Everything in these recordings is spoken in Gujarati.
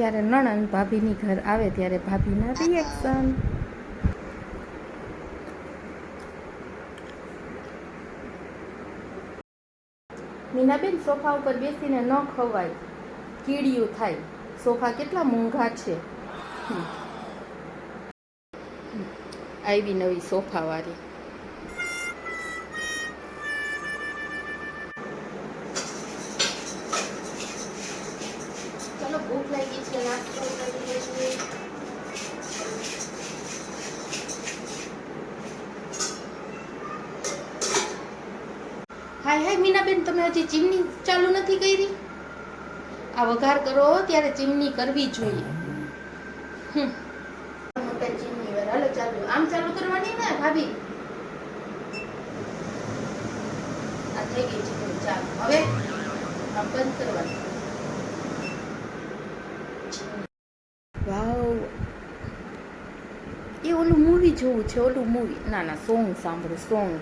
જ્યારે નણંદ ભાભીની ઘર આવે ત્યારે ભાભીના રિએક્શન. મીનાબેન, સોફા ઉપર બેસીને ન ખવાય, કીડિયું થાય. સોફા કેટલા મોંઘા છે. આવી નવી સોફાવાળી. ચલો, ભૂખ લાગી છે, નાસ્તો કરી લઈએ. હાય હાય મીનાબેન, તમે હજી ચીમની ચાલુ નથી કરી? આ વઘાર કરો ત્યારે ચીમની કરવી જોઈએ. ચીમની વાર હાલો ચાલુ. આમ ચાલુ કરવાની ને ભાભી? આ થઈ ગઈ છે ચાલુ. હવે આ બંધ કરવાની. વાવ, એ ઓલું મૂવી જોવું છે. ઓલું મૂવી ના સોંગ સાંભળો. સોંગ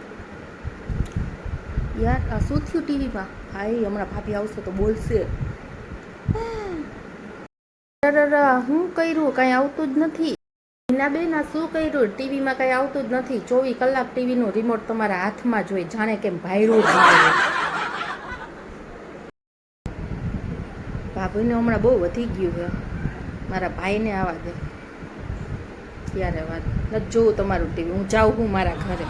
યાર, આ શું થયું ટીવીમાં? હાય, હમણાં ભાભી આવશે તો બોલશે. હું કર્યું? કાંઈ આવતું જ નથી. મીનાબેન, આ શું કર્યું? ટીવીમાં કાંઈ આવતું જ નથી. 24 કલાક ટીવીનું રિમોટ તમારા હાથમાં જ હોય, જાણે કેમ ભાયરું જ હોય. ભાભીને હમણાં બહુ વધી ગયું છે. મારા ભાઈને આવવા દે ત્યારે વાત નથી જોવું તમારું ટીવી. હું જાઉં હું મારા ઘરે.